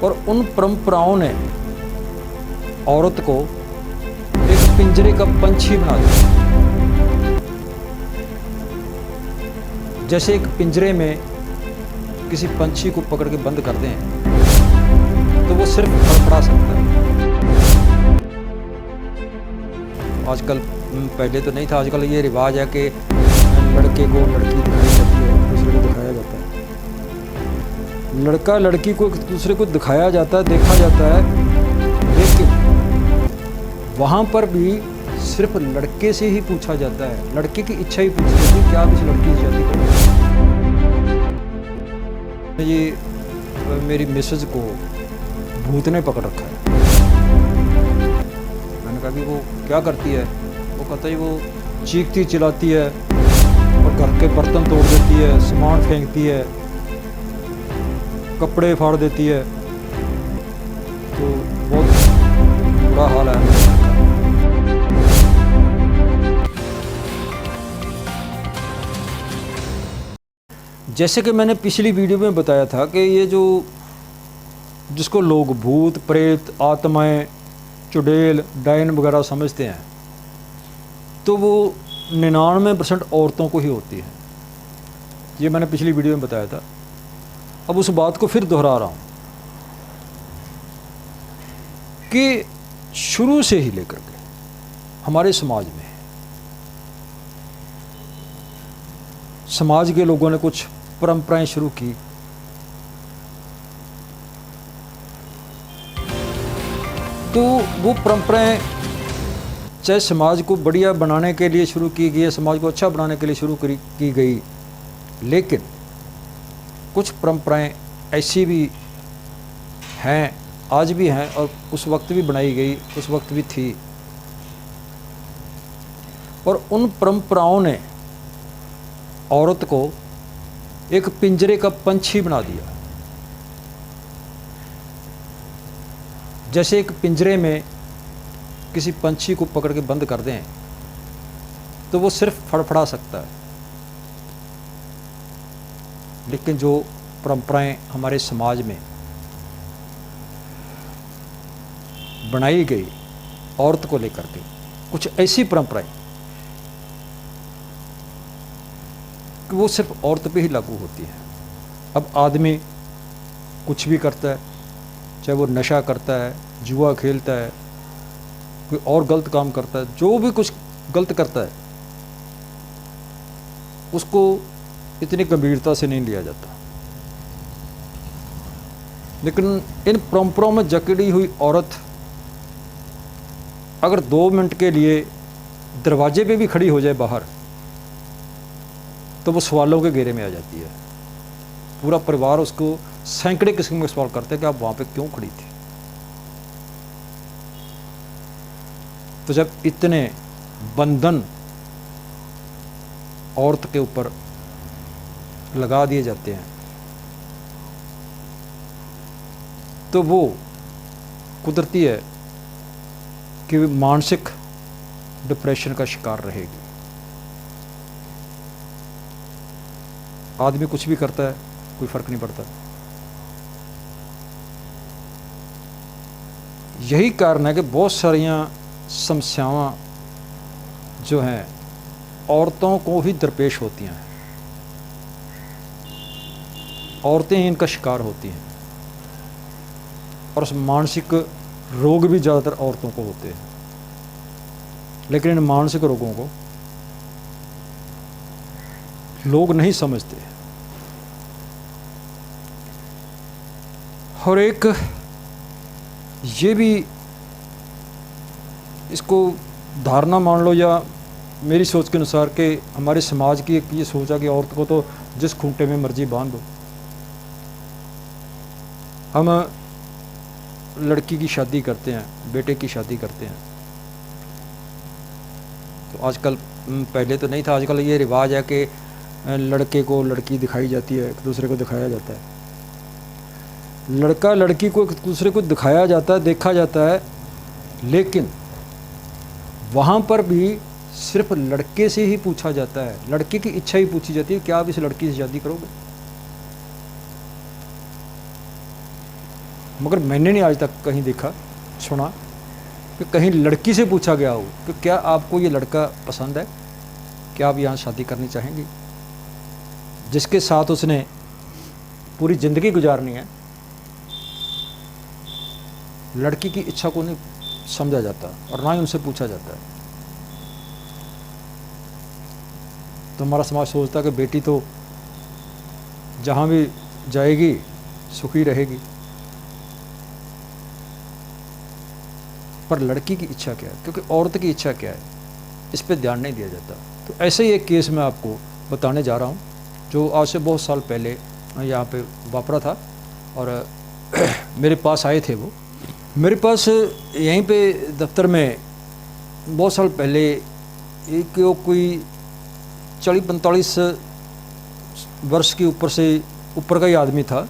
और उन परंपराओं ने औरत को एक पिंजरे का पंछी बना दिया। जैसे एक पिंजरे में किसी पंछी को पकड़ के बंद कर दें तो वो सिर्फ फड़फड़ा सकता है। आजकल, पहले तो नहीं था, आजकल ये रिवाज है कि लड़के को लड़की दिखाई जाती है, एक दूसरे को दिखाया जाता है। लड़का लड़की को एक दूसरे को दिखाया जाता है, देखा जाता है, लेकिन वहाँ पर भी सिर्फ लड़के से ही पूछा जाता है, लड़के की इच्छा ही पूछी जाती है, क्या आप इस लड़की से शादी करोगे। ये मेरी मिसेज को भूत ने पकड़ रखा है। मैंने कहा कि वो क्या करती है? वो कहता है वो चीखती चिल्लाती है और घर के बर्तन तोड़ देती है, सामान फेंकती है, कपड़े फाड़ देती है। तो बहुत बुरा हाल है। जैसे कि मैंने पिछली वीडियो में बताया था कि ये जो जिसको लोग भूत प्रेत आत्माएं चुड़ैल डायन वगैरह समझते हैं, तो वो 99% औरतों को ही होती है। ये मैंने पिछली वीडियो में बताया था। अब उस बात को फिर दोहरा रहा हूँ कि शुरू से ही लेकर के हमारे समाज के लोगों ने कुछ परंपराएं शुरू की। तो वो परंपराएं चाहे समाज को बढ़िया बनाने के लिए शुरू की गई, समाज को अच्छा बनाने के लिए शुरू की गई, लेकिन कुछ परंपराएं ऐसी भी हैं, आज भी हैं, और उस वक्त भी बनाई गई, उस वक्त भी थी। और उन परंपराओं ने औरत को एक पिंजरे का पंछी बना दिया। जैसे एक पिंजरे में किसी पंछी को पकड़ के बंद कर दें तो वो सिर्फ फड़फड़ा सकता है, लेकिन जो परंपराएं हमारे समाज में बनाई गई औरत को लेकर के, कुछ ऐसी परंपराएं कि वो सिर्फ औरत पे ही लागू होती है। अब आदमी कुछ भी करता है, चाहे वो नशा करता है, जुआ खेलता है, कोई और गलत काम करता है, जो भी कुछ गलत करता है उसको इतनी गंभीरता से नहीं लिया जाता। लेकिन इन परंपराओं में जकड़ी हुई औरत अगर 2 मिनट के लिए दरवाजे पे भी खड़ी हो जाए बाहर, तो वो सवालों के घेरे में आ जाती है। पूरा परिवार उसको सैकड़े किस्म के सवाल करते हैं कि आप वहाँ पे क्यों खड़ी थी। तो जब इतने बंधन औरत के ऊपर लगा दिए जाते हैं तो वो कुदरती है कि मानसिक डिप्रेशन का शिकार रहेगी। आदमी कुछ भी करता है, कोई फर्क नहीं पड़ता। यही कारण है कि बहुत सारियां समस्याएं जो हैं औरतों को ही दरपेश होती हैं, औरतें ही इनका शिकार होती हैं, और मानसिक रोग भी ज़्यादातर औरतों को होते हैं। लेकिन इन मानसिक रोगों को लोग नहीं समझते। और एक ये भी इसको धारणा मान लो, या मेरी सोच के अनुसार कि हमारे समाज की एक ये सोच है कि औरत को तो जिस खूंटे में मर्जी बांध दो। हम लड़की की शादी करते हैं, बेटे की शादी करते हैं, तो आजकल, पहले तो नहीं था, आजकल ये रिवाज है कि लड़के को लड़की दिखाई जाती है, एक दूसरे को दिखाया जाता है। लड़का लड़की को एक दूसरे को दिखाया जाता है, देखा जाता है, लेकिन वहाँ पर भी सिर्फ लड़के से ही पूछा जाता है, लड़के की इच्छा ही पूछी जाती है, क्या आप इस लड़की से शादी करोगे। मगर मैंने नहीं आज तक कहीं देखा सुना कि कहीं लड़की से पूछा गया हो कि क्या आपको ये लड़का पसंद है, क्या आप यहाँ शादी करनी चाहेंगी, जिसके साथ उसने पूरी ज़िंदगी गुजारनी है। लड़की की इच्छा को नहीं समझा जाता और ना ही उनसे पूछा जाता है। तो हमारा समाज सोचता है कि बेटी तो जहाँ भी जाएगी सुखी रहेगी, पर लड़की की इच्छा क्या है, क्योंकि औरत की इच्छा क्या है, इस पे ध्यान नहीं दिया जाता। तो ऐसे ही एक केस मैं आपको बताने जा रहा हूँ जो आज से बहुत साल पहले यहाँ पे वापरा था। और मेरे पास आए थे वो, मेरे पास यहीं पे दफ्तर में बहुत साल पहले एक कोई 40-45 वर्ष के ऊपर का ही आदमी था,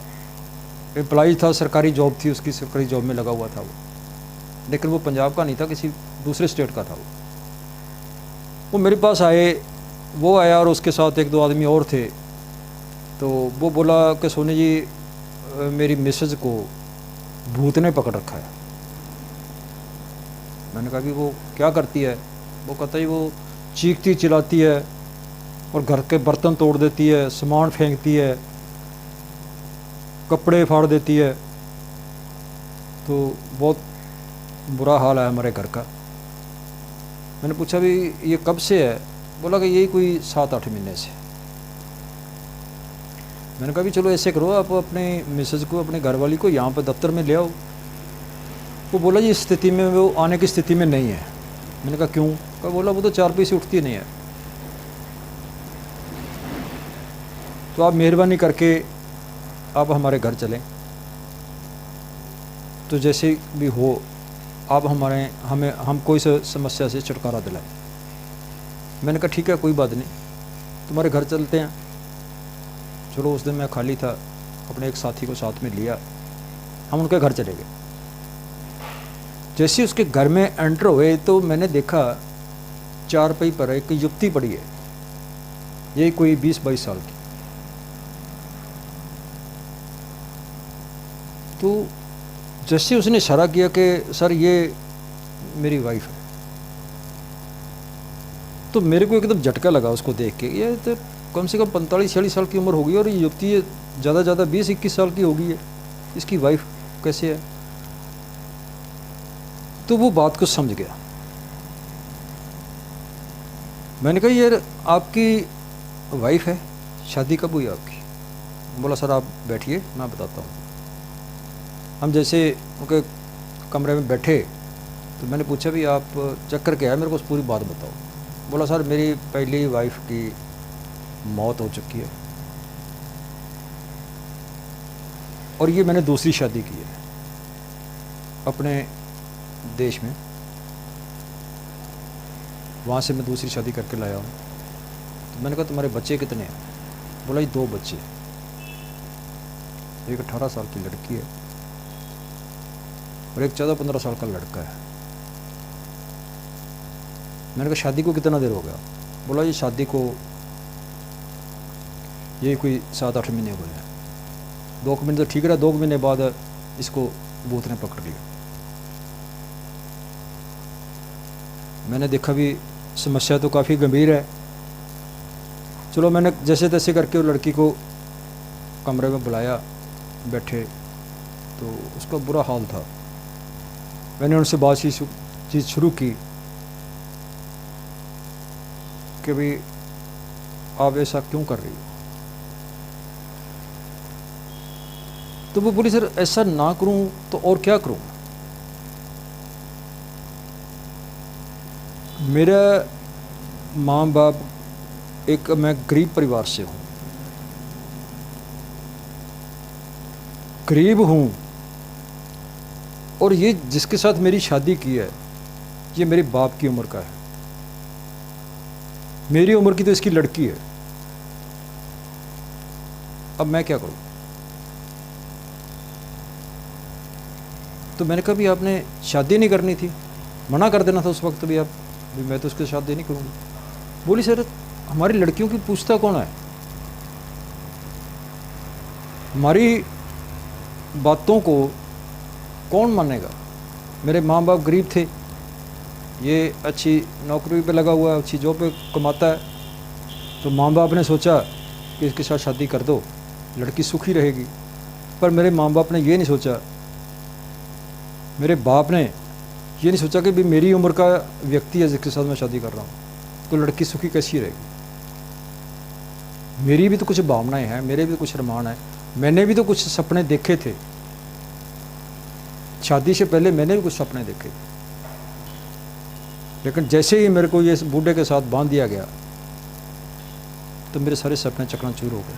एम्प्लॉय था, सरकारी जॉब थी उसकी, सरकारी जॉब में लगा हुआ था वो, लेकिन वो पंजाब का नहीं था, किसी दूसरे स्टेट का था वो मेरे पास आए, वो आया और उसके साथ 1-2 आदमी और थे। तो वो बोला कि सोनी जी मेरी मिसेज को भूत ने पकड़ रखा है। मैंने कहा कि वो क्या करती है? वो कहता है वो चीखती चिल्लाती है और घर के बर्तन तोड़ देती है, सामान फेंकती है, कपड़े फाड़ देती है, तो बहुत बुरा हाल है हमारे घर का। मैंने पूछा भी ये कब से है? बोला कि यही कोई 7-8 महीने से। मैंने कहा भी चलो ऐसे करो, आप अपने मिसेज को, अपने घरवाली को यहाँ पर दफ्तर में ले आओ। वो बोला जी इस स्थिति में वो आने की स्थिति में नहीं है। मैंने कहा क्यों? कहा बोला वो तो 4 पैसे उठती नहीं है, तो आप मेहरबानी करके आप हमारे घर चलें, तो जैसे भी हो आप हम कोई समस्या से छुटकारा दिलाएं। मैंने कहा ठीक है कोई बात नहीं, तुम्हारे घर चलते हैं। चलो उस दिन मैं खाली था, अपने एक साथी को साथ में लिया, हम उनके घर चले गए। जैसे उसके घर में एंटर हुए तो मैंने देखा चारपाई पर एक युवती पड़ी है, यही कोई 20-22 साल की। तो जैसे उसने इशारा किया कि सर ये मेरी वाइफ है, तो मेरे को एकदम झटका लगा उसको देख के। ये तो कम से कम 45-46 साल की उम्र होगी और ये युवती ज़्यादा 20-21 साल की होगी है, इसकी वाइफ कैसे है? तो वो बात को समझ गया। मैंने कहा यार आपकी वाइफ है, शादी कब हुई आपकी? बोला सर आप बैठिए मैं बताता हूँ। हम जैसे उनके कमरे में बैठे तो मैंने पूछा भी आप चक्कर क्या है, मेरे को उस पूरी बात बताओ। बोला सर मेरी पहली वाइफ की मौत हो चुकी है और ये मैंने दूसरी शादी की है अपने देश में, वहाँ से मैं दूसरी शादी करके लाया हूँ। तो मैंने कहा तुम्हारे बच्चे कितने हैं? बोला ये 2 बच्चे, एक 18 साल की लड़की है और एक 14-15 साल का लड़का है। मैंने कहा शादी को कितना देर हो गया? बोला ये शादी को ये कोई 7-8 महीने हुए हैं। 2 महीने तो ठीक रहा, 2 महीने बाद इसको भूत ने पकड़ लिया। मैंने देखा भी समस्या तो काफ़ी गंभीर है। चलो मैंने जैसे तैसे करके वो लड़की को कमरे में बुलाया, बैठे, तो उसका बुरा हाल था। मैंने उनसे बातचीत शुरू की कि भाई आप ऐसा क्यों कर रही हो? तो वो बोली सर ऐसा ना करूं तो और क्या करूं? मेरा माँ बाप, एक मैं गरीब परिवार से हूँ, गरीब हूँ, और ये जिसके साथ मेरी शादी की है ये मेरे बाप की उम्र का है, मेरी उम्र की तो इसकी लड़की है। अब मैं क्या करूं? तो मैंने कहा भी आपने शादी नहीं करनी थी, मना कर देना था उस वक्त भी, आप भी मैं तो उसके साथ शादी नहीं करूंगी। बोली सर हमारी लड़कियों की पूछता कौन है? हमारी बातों को कौन मानेगा। मेरे माँ बाप गरीब थे, ये अच्छी नौकरी पे लगा हुआ है, अच्छी जॉब पे कमाता है, तो माँ बाप ने सोचा कि इसके साथ शादी कर दो, लड़की सुखी रहेगी। पर मेरे माँ बाप ने ये नहीं सोचा, मेरे बाप ने ये नहीं सोचा कि भी मेरी उम्र का व्यक्ति है जिसके साथ मैं शादी कर रहा हूँ, तो लड़की सुखी कैसी रहेगी। मेरी भी तो कुछ भावनाएं हैं, मेरे भी कुछ अरमान है, मैंने भी तो कुछ सपने देखे थे। शादी से पहले मैंने भी कुछ सपने देखे, लेकिन जैसे ही मेरे को ये बूढ़े के साथ बांध दिया गया तो मेरे सारे सपने चकनाचूर हो गए।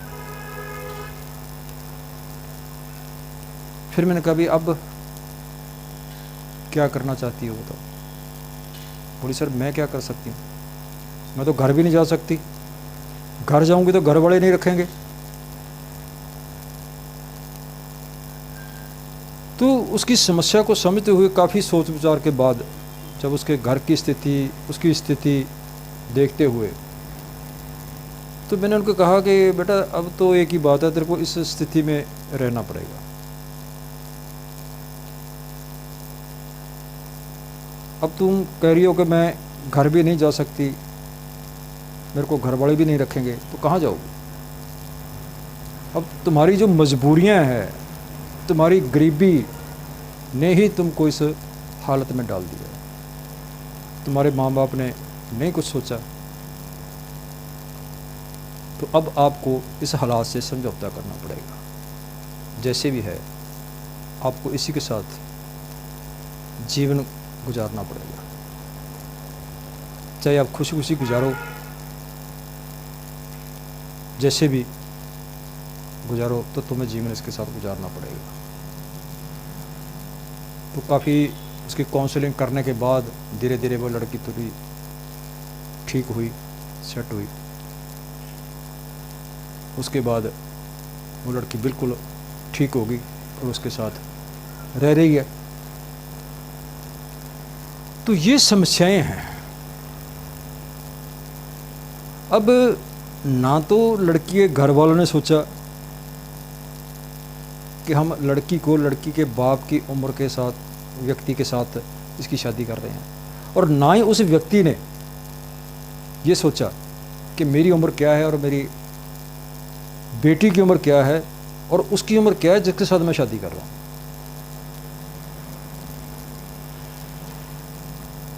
फिर मैंने कहा भी अब क्या करना चाहती हो बताओ। बोली सर मैं क्या कर सकती हूँ, मैं तो घर भी नहीं जा सकती, घर जाऊंगी तो घर वाले नहीं रखेंगे। तो उसकी समस्या को समझते हुए काफ़ी सोच विचार के बाद जब उसके घर की स्थिति, उसकी स्थिति देखते हुए, तो मैंने उनको कहा कि बेटा अब तो एक ही बात है, तेरे को इस स्थिति में रहना पड़ेगा। अब तुम कह रही हो कि मैं घर भी नहीं जा सकती, मेरे को घर वाले भी नहीं रखेंगे, तो कहाँ जाओगे। अब तुम्हारी जो मजबूरियां हैं, तुम्हारी गरीबी ने ही तुमको इस हालत में डाल दिया। तुम्हारे माँ बाप ने नहीं कुछ सोचा, तो अब आपको इस हालात से समझौता करना पड़ेगा। जैसे भी है आपको इसी के साथ जीवन गुजारना पड़ेगा। चाहे आप खुशी खुशी गुजारो, जैसे भी गुजारो, तो तुम्हें जीवन इसके साथ गुजारना पड़ेगा। तो काफ़ी उसकी काउंसलिंग करने के बाद धीरे धीरे वो लड़की थोड़ी ठीक हुई, सेट हुई। उसके बाद वो लड़की बिल्कुल ठीक होगी और उसके साथ रह रही है। तो ये समस्याएं हैं। अब ना तो लड़की के घर वालों ने सोचा कि हम लड़की को लड़की के बाप की उम्र के साथ व्यक्ति के साथ इसकी शादी कर रहे हैं, और ना ही उस व्यक्ति ने ये सोचा कि मेरी उम्र क्या है और मेरी बेटी की उम्र क्या है और उसकी उम्र क्या है जिसके साथ मैं शादी कर रहा हूँ।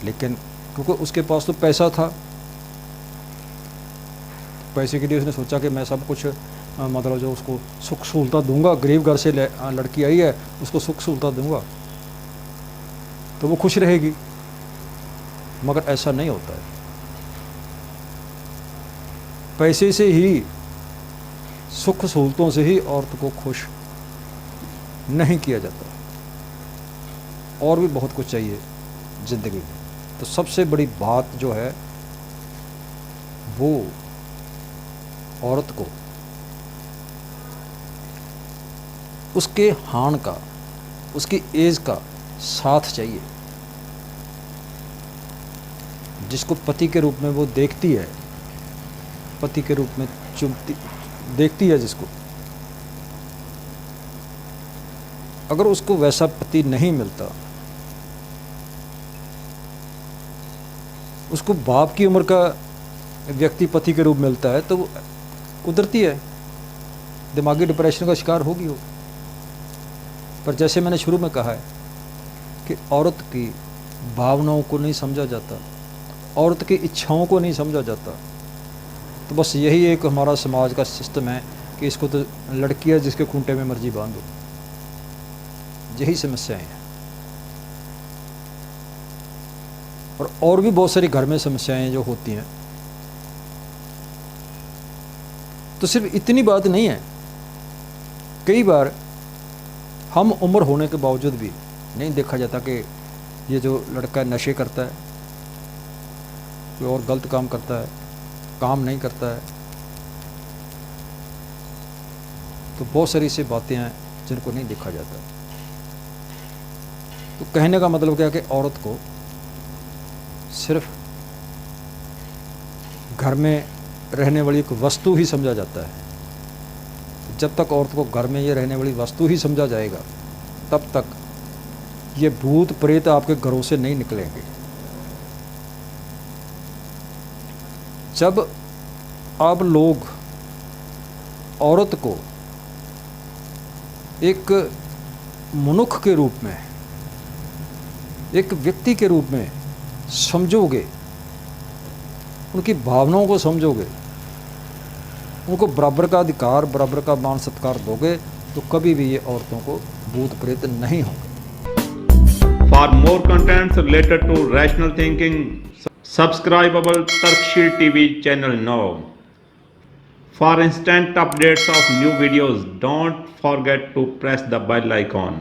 लेकिन क्योंकि उसके पास तो पैसा था, पैसे के लिए उसने सोचा कि मैं सब कुछ मतलब जो उसको सुख सहूलता दूंगा, गरीब घर से लड़की आई है उसको सुख सहूलता दूंगा तो वो खुश रहेगी। मगर ऐसा नहीं होता है। पैसे से ही, सुख सहूलतों से ही औरत को खुश नहीं किया जाता, और भी बहुत कुछ चाहिए ज़िंदगी में। तो सबसे बड़ी बात जो है वो औरत को उसके हान का, उसकी एज का साथ चाहिए, जिसको पति के रूप में वो देखती है, पति के रूप में चुनती देखती है जिसको। अगर उसको वैसा पति नहीं मिलता, उसको बाप की उम्र का व्यक्ति पति के रूप मिलता है तो वो उधरती है, दिमागी डिप्रेशन का शिकार होगी वो। पर जैसे मैंने शुरू में कहा है कि औरत की भावनाओं को नहीं समझा जाता, औरत की इच्छाओं को नहीं समझा जाता। तो बस यही एक हमारा समाज का सिस्टम है कि इसको तो लड़की है जिसके खूंटे में मर्जी बांधो। यही समस्याएं हैं। और भी बहुत सारी घर में समस्याएं जो होती हैं। तो सिर्फ इतनी बात नहीं है, कई बार हम उम्र होने के बावजूद भी नहीं देखा जाता कि ये जो लड़का नशे करता है, कोई और गलत काम करता है, काम नहीं करता है। तो बहुत सारी ऐसी बातें हैं जिनको नहीं देखा जाता। तो कहने का मतलब क्या है कि औरत को सिर्फ घर में रहने वाली एक वस्तु ही समझा जाता है। जब तक औरत को घर में ये रहने वाली वस्तु ही समझा जाएगा, तब तक ये भूत प्रेत आपके घरों से नहीं निकलेंगे। जब अब लोग औरत को एक मनुष्य के रूप में, एक व्यक्ति के रूप में समझोगे, उनकी भावनाओं को समझोगे, उनको बराबर का अधिकार, बराबर का मान सत्कार दोगे, तो कभी भी ये औरतों को भूत प्रेत नहीं होंगे। For more contents related to rational thinking, subscribe our Tarkshil TV channel now. For instant updates of new videos, don't forget to press the bell icon.